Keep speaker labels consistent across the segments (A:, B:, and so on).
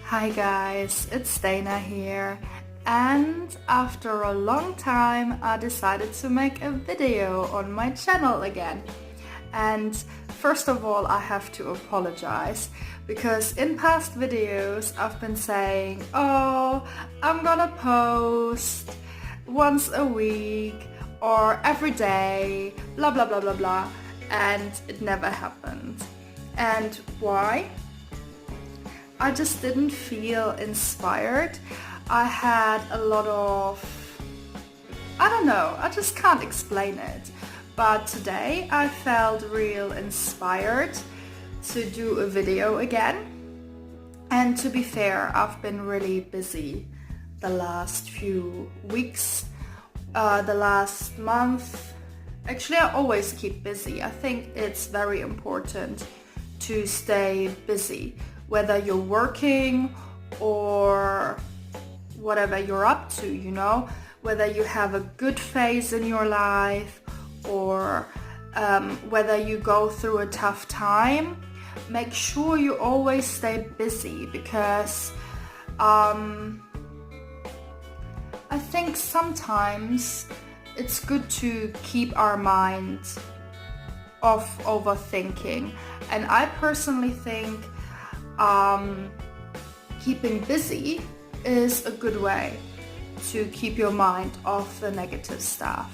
A: Hi guys, it's Dana here, and after a long time I decided to make a video on my channel again. And first of all, I have to apologize because in past videos I've been saying, oh, I'm gonna post once a week or every day, blah blah blah blah blah, and it never happened. And why? I just didn't feel inspired. I had a lot of, I don't know, I just can't explain it. But today I felt real inspired to do a video again. And to be fair, I've been really busy the last few weeks, the last month. Actually, I always keep busy. I think it's very important to stay busy, whether you're working or whatever you're up to, you know, whether you have a good phase in your life or whether you go through a tough time, make sure you always stay busy because I think sometimes it's good to keep our mind off overthinking. And I personally think keeping busy is a good way to keep your mind off the negative stuff.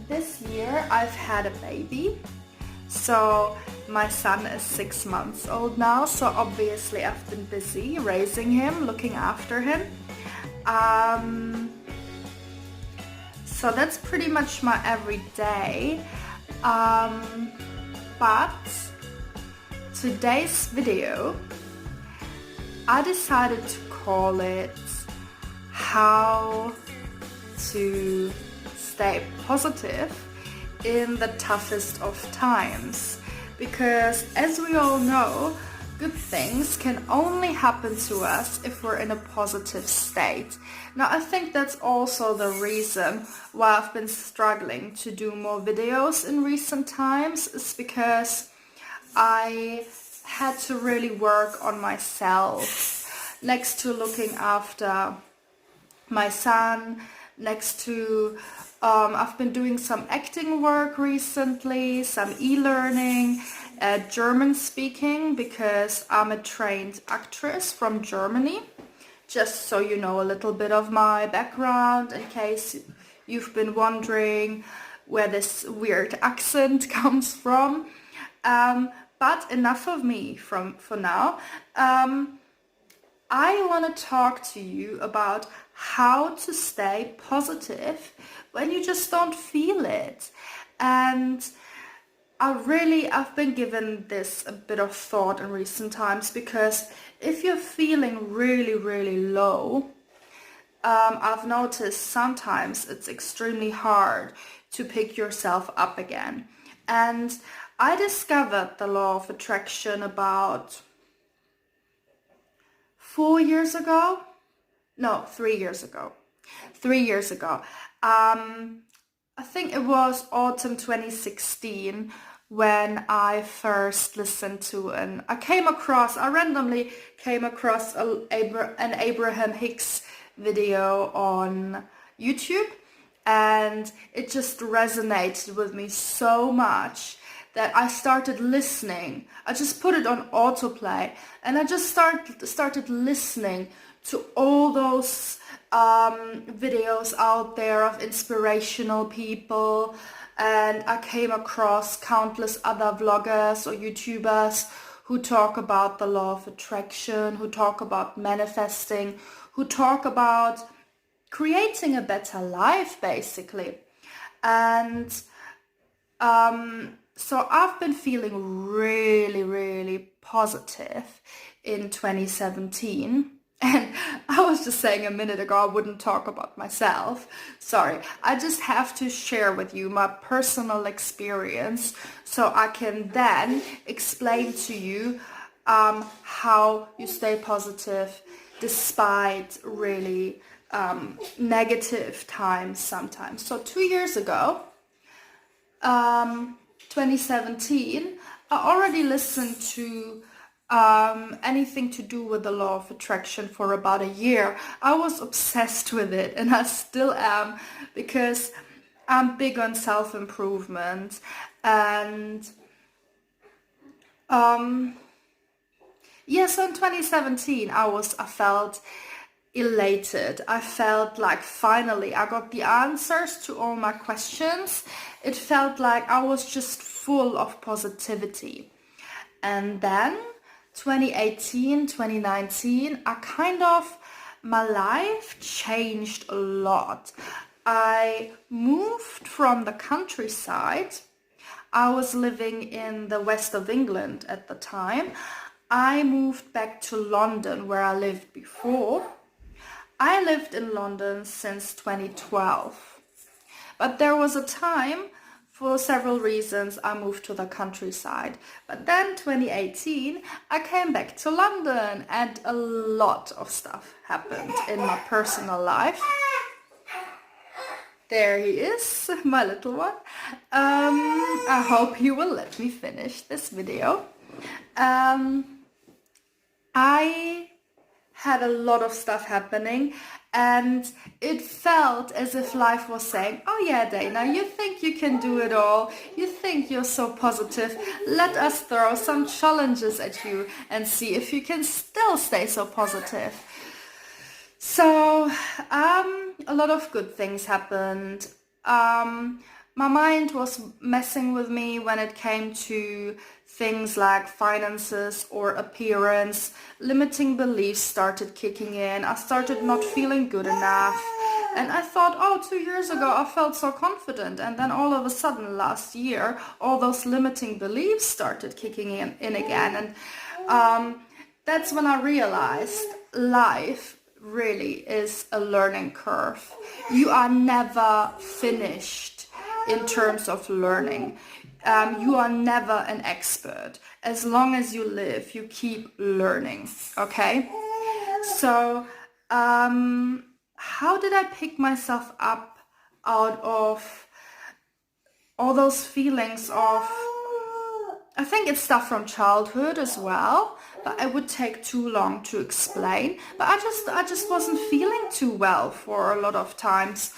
A: This year I've had a baby, so my son is 6 months old now, so obviously I've been busy raising him, looking after him. So that's pretty much my everyday. But today's video, I decided to call it How to Stay Positive in the Toughest of Times. Because as we all know, good things can only happen to us if we're in a positive state. Now, I think that's also the reason why I've been struggling to do more videos in recent times, is because I had to really work on myself next to looking after my son, next to I've been doing some acting work recently, some e-learning, German speaking, because I'm a trained actress from Germany. Just so you know a little bit of my background, in case you've been wondering where this weird accent comes from. But enough of me for now. I want to talk to you about how to stay positive when you just don't feel it. And I've been given this a bit of thought in recent times, because if you're feeling really, really low, I've noticed sometimes it's extremely hard to pick yourself up again. And I discovered the law of attraction about 4 years ago. No, 3 years ago. 3 years ago. I think it was autumn 2016 when I first listened to I randomly came across an Abraham Hicks video on YouTube, and it just resonated with me so much that I started listening. I just put it on autoplay and I just started listening to all those videos out there of inspirational people, and I came across countless other vloggers or YouTubers who talk about the law of attraction, who talk about manifesting, who talk about creating a better life, basically. And so I've been feeling really, really positive in 2017. And I was just saying a minute ago I wouldn't talk about myself. Sorry, I just have to share with you my personal experience so I can then explain to you how you stay positive despite really negative times sometimes. So 2 years ago, 2017, I already listened to anything to do with the law of attraction for about a year. I was obsessed with it, and I still am, because I'm big on self-improvement. And so in 2017 I felt elated. I felt like finally I got the answers to all my questions. It felt like I was just full of positivity. And then 2018, 2019, my life changed a lot. I moved from the countryside. I was living in the west of England at the time. I moved back to London, where I lived before. I lived in London since 2012. But there was a time, for several reasons, I moved to the countryside. But then 2018, I came back to London, and a lot of stuff happened in my personal life. There he is, my little one. I hope he will let me finish this video. I had a lot of stuff happening, and it felt as if life was saying, oh yeah, Dana, you think you can do it all. You think you're so positive. Let us throw some challenges at you and see if you can still stay so positive. So a lot of good things happened. My mind was messing with me when it came to things like finances or appearance. Limiting beliefs started kicking in. I started not feeling good enough. And I thought, 2 years ago I felt so confident. And then all of a sudden last year, all those limiting beliefs started kicking in again. And that's when I realized life really is a learning curve. You are never finished in terms of learning. You are never an expert. As long as you live, you keep learning, okay? So, how did I pick myself up out of all those feelings of, I think it's stuff from childhood as well, but it would take too long to explain. But I just wasn't feeling too well for a lot of times,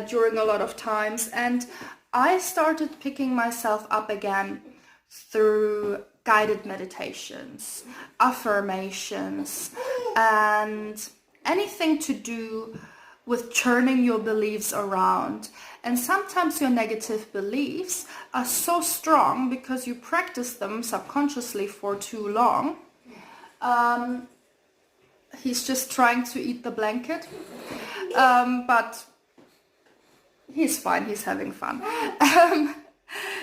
A: during a lot of times. And I started picking myself up again through guided meditations, affirmations, and anything to do with turning your beliefs around. And sometimes your negative beliefs are so strong because you practice them subconsciously for too long. He's just trying to eat the blanket, but he's fine, he's having fun.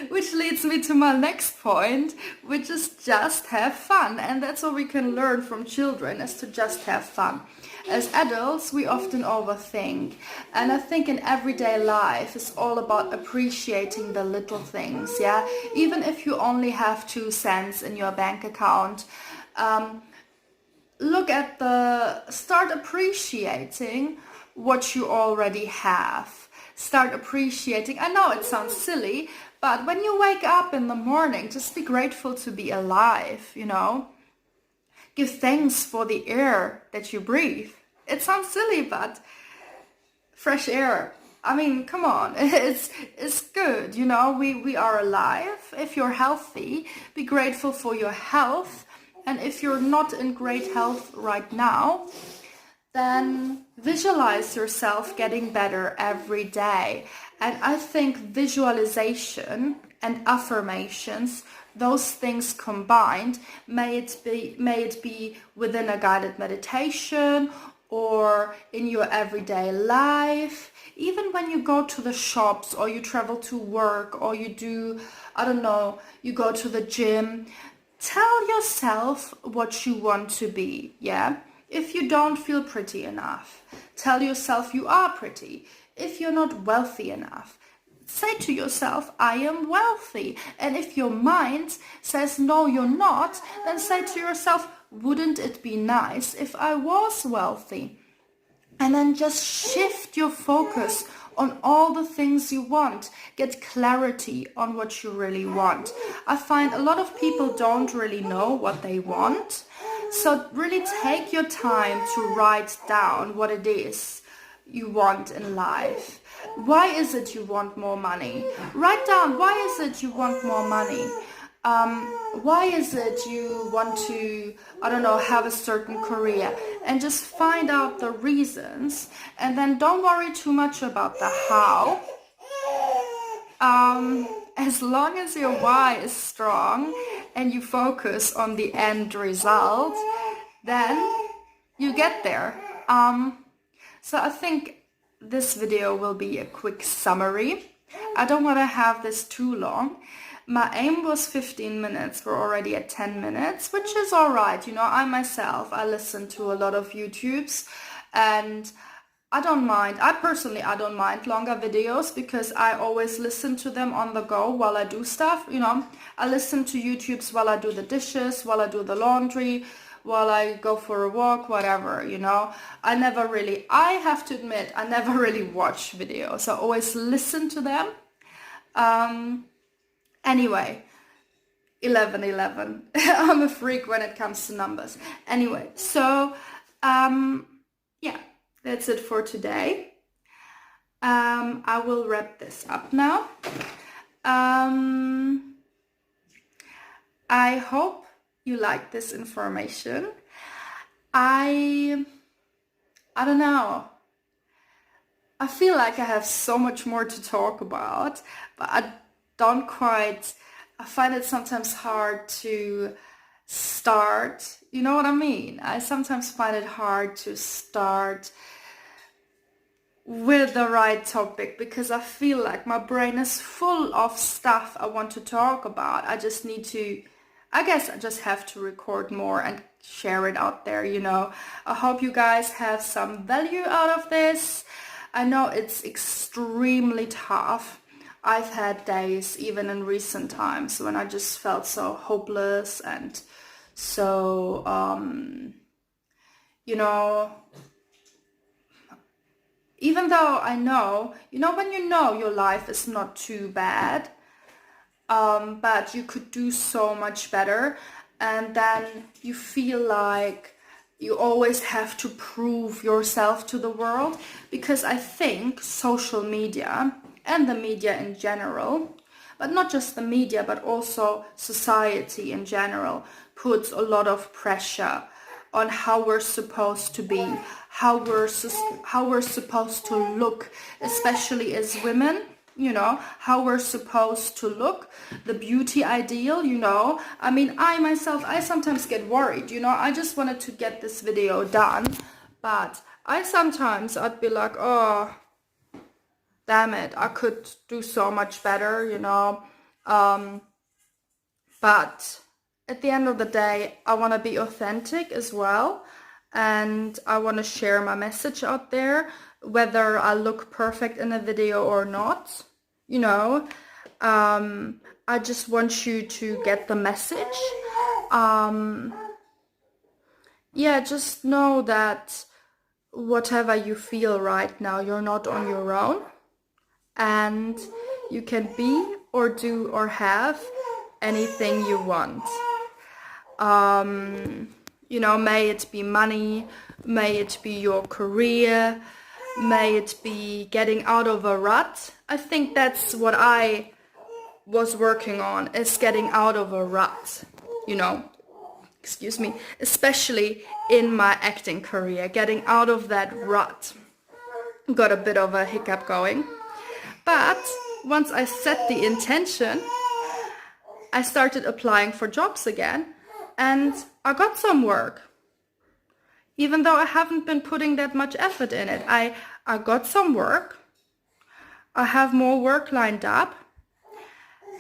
A: Which leads me to my next point, which is just have fun. And that's what we can learn from children, is to just have fun. As adults, we often overthink. And I think in everyday life is all about appreciating the little things, yeah? Even if you only have 2 cents in your bank account, start appreciating what you already have. Start appreciating. I know it sounds silly, but when you wake up in the morning, just be grateful to be alive, you know. Give thanks for the air that you breathe. It sounds silly, but fresh air. I mean, come on, it's good, you know. We are alive. If you're healthy, be grateful for your health. And if you're not in great health right now, then visualize yourself getting better every day. And I think visualization and affirmations, those things combined, may it be within a guided meditation or in your everyday life, even when you go to the shops or you travel to work or you do, you go to the gym, tell yourself what you want to be, yeah? If you don't feel pretty enough, tell yourself you are pretty. If you're not wealthy enough, say to yourself, I am wealthy. And if your mind says, no, you're not, then say to yourself, wouldn't it be nice if I was wealthy? And then just shift your focus on all the things you want. Get clarity on what you really want. I find a lot of people don't really know what they want. So really take your time to write down what it is you want in life. Why is it you want more money? Write down, why is it you want more money? Why is it you want to, I don't know, have a certain career? And just find out the reasons, and then don't worry too much about the how. As long as your why is strong and you focus on the end result, then you get there. So I think this video will be a quick summary. I don't want to have this too long. My aim was 15 minutes. We're already at 10 minutes, which is all right. You know, I listen to a lot of YouTubes, and I don't mind. I don't mind longer videos because I always listen to them on the go while I do stuff. You know, I listen to YouTubes while I do the dishes, while I do the laundry, while I go for a walk, whatever, you know. I have to admit, I never really watch videos. I always listen to them. Anyway, 11. I'm a freak when it comes to numbers. Anyway, so, yeah, that's it for today. I will wrap this up now. I hope you like this information. I don't know. I feel like I have so much more to talk about, but I find it sometimes hard to start. You know what I mean? I sometimes find it hard to start with the right topic because I feel like my brain is full of stuff I want to talk about. I just have to record more and share it out there, you know. I hope you guys have some value out of this. I know it's extremely tough. I've had days, even in recent times, when I just felt so hopeless and so, you know, even though I know, you know, when you know your life is not too bad, but you could do so much better, and then you feel like you always have to prove yourself to the world, because I think social media and the media in general, but not just the media, but also society in general, puts a lot of pressure on how we're supposed to be, how we're supposed to look, especially as women, you know, how we're supposed to look, the beauty ideal, you know. I mean, I sometimes get worried, you know. I just wanted to get this video done, but I'd be like, oh, damn it, I could do so much better, you know. But at the end of the day, I want to be authentic as well, and I want to share my message out there, whether I look perfect in a video or not, you know. I just want you to get the message. Yeah, just know that whatever you feel right now, you're not on your own, and you can be or do or have anything you want. You know, may it be money, may it be your career, may it be getting out of a rut. I think that's what I was working on, is getting out of a rut, you know, excuse me, especially in my acting career, getting out of that rut. Got a bit of a hiccup going. But once I set the intention, I started applying for jobs again, and I got some work. Even though I haven't been putting that much effort in it, I got some work. I have more work lined up.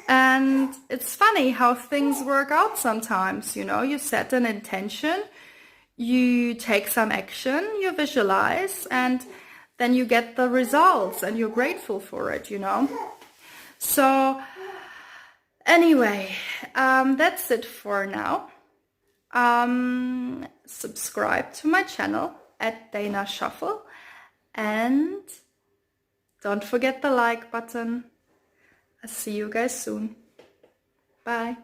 A: And it's funny how things work out sometimes, you know. You set an intention, you take some action, you visualize, and then you get the results and you're grateful for it, you know. So anyway, that's it for now. Subscribe to my channel at Dana Shuffle, and Don't forget the like button. I'll see you guys soon. Bye.